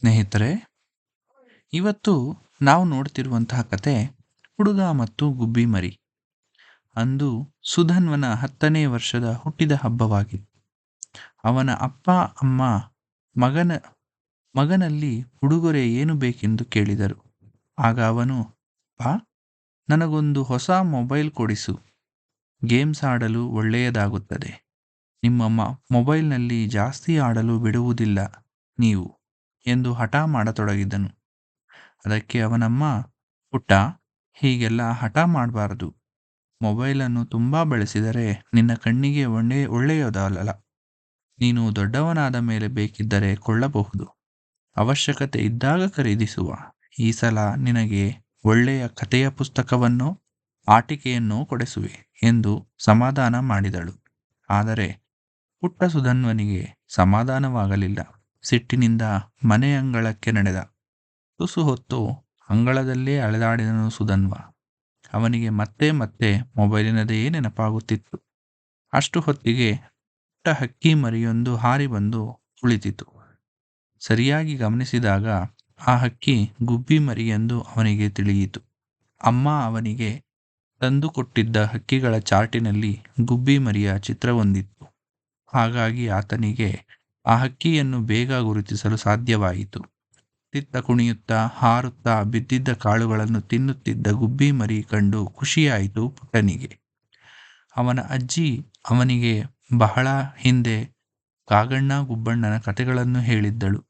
ಸ್ನೇಹಿತರೆ, ಇವತ್ತು ನಾವು ನೋಡ್ತಿರುವಂತಹ ಕತೆ ಹುಡುಗ ಮತ್ತು ಗುಬ್ಬಿ ಮರಿ. ಅಂದು ಸುಧನ್ವನ 10ನೇ ವರ್ಷದ ಹುಟ್ಟಿದ ಹಬ್ಬವಾಗಿತ್ತು. ಅವನ ಅಪ್ಪ ಅಮ್ಮ ಮಗನ ಮಗನಲ್ಲಿ ಉಡುಗೊರೆ ಏನು ಬೇಕೆಂದು ಕೇಳಿದರು. ಆಗ ಅವನು, ಅಪ್ಪ, ನನಗೊಂದು ಹೊಸ ಮೊಬೈಲ್ ಕೊಡಿಸು, ಗೇಮ್ಸ್ ಆಡಲು ಒಳ್ಳೆಯದಾಗುತ್ತದೆ. ನಿಮ್ಮ ಮೊಬೈಲ್ನಲ್ಲಿ ಜಾಸ್ತಿ ಆಡಲು ಬಿಡುವುದಿಲ್ಲ ನೀವು ಎಂದು ಹಠ ಮಾಡತೊಡಗಿದನು. ಅದಕ್ಕೆ ಅವನಮ್ಮ, ಪುಟ್ಟ, ಹೀಗೆಲ್ಲ ಹಠ ಮಾಡಬಾರದು. ಮೊಬೈಲನ್ನು ತುಂಬ ಬಳಸಿದರೆ ನಿನ್ನ ಕಣ್ಣಿಗೆ ಒಳ್ಳೆಯದಲ್ಲ. ನೀನು ದೊಡ್ಡವನಾದ ಮೇಲೆ ಬೇಕಿದ್ದರೆ ಕೊಳ್ಳಬಹುದು. ಅವಶ್ಯಕತೆ ಇದ್ದಾಗ ಖರೀದಿಸುವ. ಈ ಸಲ ನಿನಗೆ ಒಳ್ಳೆಯ ಕಥೆಯ ಪುಸ್ತಕವನ್ನೋ ಆಟಿಕೆಯನ್ನೋ ಕೊಡಿಸುವೆ ಎಂದು ಸಮಾಧಾನ ಮಾಡಿದಳು. ಆದರೆ ಪುಟ್ಟ ಸುಧನ್ವನಿಗೆ ಸಮಾಧಾನವಾಗಲಿಲ್ಲ. ಸಿಟ್ಟಿನಿಂದ ಮನೆ ಅಂಗಳಕ್ಕೆ ನಡೆದ. ತುಸು ಹೊತ್ತು ಅಂಗಳದಲ್ಲೇ ಅಲೆದಾಡಿದನು ಸುಧನ್ವ. ಅವನಿಗೆ ಮತ್ತೆ ಮತ್ತೆ ಮೊಬೈಲಿನದೇ ನೆನಪಾಗುತ್ತಿತ್ತು. ಅಷ್ಟು ಹೊತ್ತಿಗೆ ಪುಟ್ಟ ಹಕ್ಕಿ ಮರಿಯೊಂದು ಹಾರಿ ಬಂದು ಕುಳಿತಿತು. ಸರಿಯಾಗಿ ಗಮನಿಸಿದಾಗ ಆ ಹಕ್ಕಿ ಗುಬ್ಬಿ ಮರಿ ಎಂದು ಅವನಿಗೆ ತಿಳಿಯಿತು. ಅಮ್ಮ ಅವನಿಗೆ ತಂದುಕೊಟ್ಟಿದ್ದ ಹಕ್ಕಿಗಳ ಚಾರ್ಟಿನಲ್ಲಿ ಗುಬ್ಬಿ ಮರಿಯ ಚಿತ್ರವೊಂದಿತ್ತು. ಹಾಗಾಗಿ ಆತನಿಗೆ ಆ ಹಕ್ಕಿಯನ್ನು ಬೇಗ ಗುರುತಿಸಲು ಸಾಧ್ಯವಾಯಿತು. ತಿತ್ತ ಕುಣಿಯುತ್ತಾ ಹಾರುತ್ತಾ ಬಿದ್ದಿದ್ದ ಕಾಳುಗಳನ್ನು ತಿನ್ನುತ್ತಿದ್ದ ಗುಬ್ಬಿ ಮರಿ ಕಂಡು ಖುಷಿಯಾಯಿತು ಪುಟ್ಟನಿಗೆ. ಅವನ ಅಜ್ಜಿ ಅವನಿಗೆ ಬಹಳ ಹಿಂದೆ ಕಾಗಣ್ಣ ಗುಬ್ಬಣ್ಣನ ಕಥೆಗಳನ್ನು ಹೇಳಿದ್ದಳು.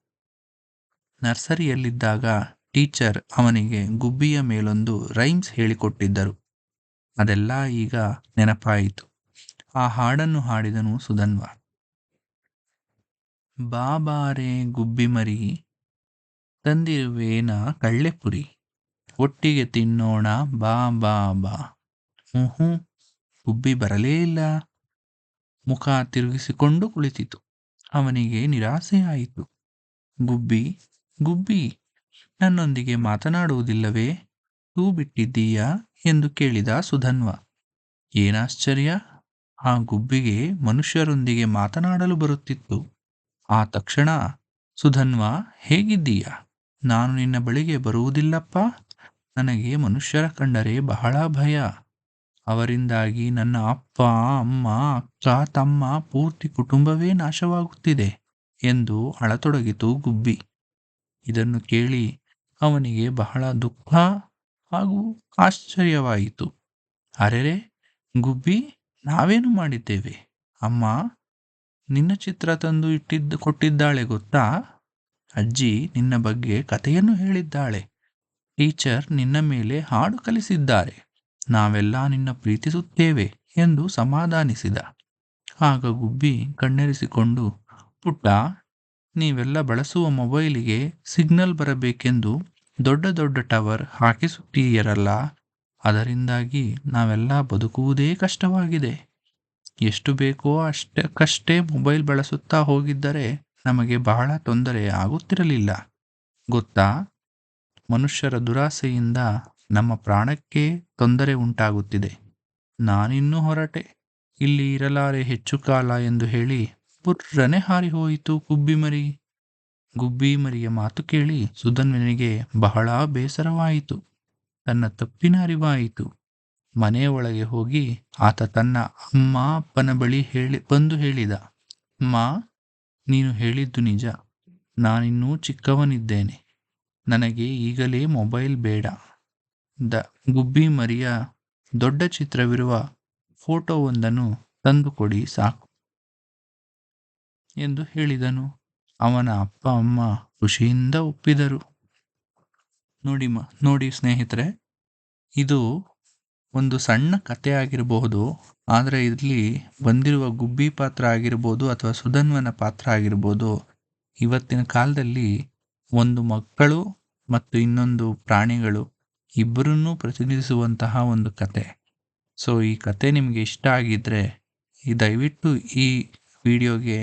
ನರ್ಸರಿಯಲ್ಲಿದ್ದಾಗ ಟೀಚರ್ ಅವನಿಗೆ ಗುಬ್ಬಿಯ ಮೇಲೊಂದು ರೈಮ್ಸ್ ಹೇಳಿಕೊಟ್ಟಿದ್ದರು. ಅದೆಲ್ಲ ಈಗ ನೆನಪಾಯಿತು. ಆ ಹಾಡನ್ನು ಹಾಡಿದನು ಸುಧನ್ವ. ಬಾಬಾರೆ ಗುಬ್ಬಿ ಮರಿ, ತಂದಿರುವೇನ ಕಳ್ಳೆಪುರಿ, ಒಟ್ಟಿಗೆ ತಿನ್ನೋಣ ಬಾ ಬಾ ಬಾ. ಹ್ಞೂ, ಗುಬ್ಬಿ ಬರಲೇ ಇಲ್ಲ. ಮುಖ ತಿರುಗಿಸಿಕೊಂಡು ಕುಳಿತಿತು. ಅವನಿಗೆ ನಿರಾಸೆಯಾಯಿತು. ಗುಬ್ಬಿ, ಗುಬ್ಬಿ, ನನ್ನೊಂದಿಗೆ ಮಾತನಾಡುವುದಿಲ್ಲವೇ? ಹೂ ಬಿಟ್ಟಿದ್ದೀಯಾ ಎಂದು ಕೇಳಿದ ಸುಧನ್ವ. ಏನಾಶ್ಚರ್ಯ! ಆ ಗುಬ್ಬಿಗೆ ಮನುಷ್ಯರೊಂದಿಗೆ ಮಾತನಾಡಲು ಬರುತ್ತಿತ್ತು. ಆ ತಕ್ಷಣ, ಸುಧನ್ವ, ಹೇಗಿದ್ದೀಯಾ? ನಾನು ನಿನ್ನ ಬಳಿಗೆ ಬರುವುದಿಲ್ಲಪ್ಪ. ನನಗೆ ಮನುಷ್ಯರ ಕಂಡರೆ ಬಹಳ ಭಯ. ಅವರಿಂದಾಗಿ ನನ್ನ ಅಪ್ಪ ಅಮ್ಮ ಅಕ್ಕ ತಮ್ಮ ಪೂರ್ತಿ ಕುಟುಂಬವೇ ನಾಶವಾಗುತ್ತಿದೆ ಎಂದು ಅಳತೊಡಗಿತು ಗುಬ್ಬಿ. ಇದನ್ನು ಕೇಳಿ ಅವನಿಗೆ ಬಹಳ ದುಃಖ ಹಾಗೂ ಆಶ್ಚರ್ಯವಾಯಿತು. ಅರೆರೆ ಗುಬ್ಬಿ, ನಾವೇನು ಮಾಡಿದ್ದೇವೆ? ಅಮ್ಮ ನಿನ್ನ ಚಿತ್ರ ತಂದು ಕೊಟ್ಟಿದ್ದಾಳೆ ಗೊತ್ತಾ? ಅಜ್ಜಿ ನಿನ್ನ ಬಗ್ಗೆ ಕಥೆಯನ್ನು ಹೇಳಿದ್ದಾಳೆ. ಟೀಚರ್ ನಿನ್ನ ಮೇಲೆ ಹಾಡು ಕಲಿಸಿದ್ದಾರೆ. ನಾವೆಲ್ಲ ನಿನ್ನ ಪ್ರೀತಿಸುತ್ತೇವೆ ಎಂದು ಸಮಾಧಾನಿಸಿದ. ಆಗ ಗುಬ್ಬಿ ಕಣ್ಣೆರೆಸಿಕೊಂಡು, ಪುಟ್ಟ, ನೀವೆಲ್ಲ ಬಳಸುವ ಮೊಬೈಲಿಗೆ ಸಿಗ್ನಲ್ ಬರಬೇಕೆಂದು ದೊಡ್ಡ ದೊಡ್ಡ ಟವರ್ ಹಾಕಿಸುತ್ತೀಯರಲ್ಲ, ಅದರಿಂದಾಗಿ ನಾವೆಲ್ಲ ಬದುಕುವುದೇ ಕಷ್ಟವಾಗಿದೆ. ಎಷ್ಟು ಬೇಕೋ ಅಷ್ಟಕ್ಕಷ್ಟೇ ಮೊಬೈಲ್ ಬಳಸುತ್ತಾ ಹೋಗಿದ್ದರೆ ನಮಗೆ ಬಹಳ ತೊಂದರೆ ಆಗುತ್ತಿರಲಿಲ್ಲ ಗೊತ್ತಾ? ಮನುಷ್ಯರ ದುರಾಸೆಯಿಂದ ನಮ್ಮ ಪ್ರಾಣಕ್ಕೆ ತೊಂದರೆ ಉಂಟಾಗುತ್ತಿದೆ. ನಾನಿನ್ನೂ ಹೊರಟೆ, ಇಲ್ಲಿ ಇರಲಾರೆ ಹೆಚ್ಚು ಕಾಲ ಎಂದು ಹೇಳಿ ಪುರ್ರನೆ ಹಾರಿ ಹೋಯಿತು ಗುಬ್ಬಿ ಮರಿಯ ಮಾತು ಕೇಳಿ ಸುಧನ್ವನಿಗೆ ಬಹಳ ಬೇಸರವಾಯಿತು. ತನ್ನ ತಪ್ಪಿನ ಅರಿವಾಯಿತು. ಮನೆಯ ಒಳಗೆ ಹೋಗಿ ಆತ ತನ್ನ ಅಮ್ಮ ಅಪ್ಪನ ಬಳಿ ಬಂದು ಹೇಳಿದ, ಅಮ್ಮ, ನೀನು ಹೇಳಿದ್ದು ನಿಜ. ನಾನಿನ್ನೂ ಚಿಕ್ಕವನಿದ್ದೇನೆ. ನನಗೆ ಈಗಲೇ ಮೊಬೈಲ್ ಬೇಡ. ಗುಬ್ಬಿ ಮರಿಯ ದೊಡ್ಡ ಚಿತ್ರವಿರುವ ಫೋಟೋವೊಂದನ್ನು ತಂದುಕೊಡಿ ಸಾಕು ಎಂದು ಹೇಳಿದನು. ಅವನ ಅಪ್ಪ ಅಮ್ಮ ಖುಷಿಯಿಂದ ಒಪ್ಪಿದರು. ನೋಡಿ ಸ್ನೇಹಿತರೆ, ಇದು ಒಂದು ಸಣ್ಣ ಕತೆ ಆಗಿರಬಹುದು, ಆದರೆ ಇಲ್ಲಿ ಬಂದಿರುವ ಗುಬ್ಬಿ ಪಾತ್ರ ಆಗಿರ್ಬೋದು ಅಥವಾ ಸುಧನ್ವನ ಪಾತ್ರ ಆಗಿರ್ಬೋದು, ಇವತ್ತಿನ ಕಾಲದಲ್ಲಿ ಒಂದು ಮಕ್ಕಳು ಮತ್ತು ಇನ್ನೊಂದು ಪ್ರಾಣಿಗಳು ಇಬ್ಬರನ್ನೂ ಪ್ರತಿನಿಧಿಸುವಂತಹ ಒಂದು ಕತೆ. ಸೊ ಈ ಕತೆ ನಿಮಗೆ ಇಷ್ಟ ಆಗಿದ್ದರೆ ದಯವಿಟ್ಟು ಈ ವಿಡಿಯೋಗೆ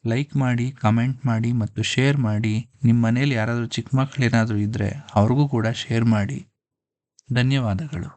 ಲೈಕ್ ಮಾಡಿ, ಕಮೆಂಟ್ ಮಾಡಿ ಮತ್ತು ಶೇರ್ ಮಾಡಿ. ನಿಮ್ಮ ಮನೇಲಿ ಯಾರಾದರೂ ಚಿಕ್ಕ ಮಕ್ಕಳೇನಾದರೂ ಇದ್ದರೆ ಅವ್ರಿಗೂ ಕೂಡ ಶೇರ್ ಮಾಡಿ. ಧನ್ಯವಾದಗಳು.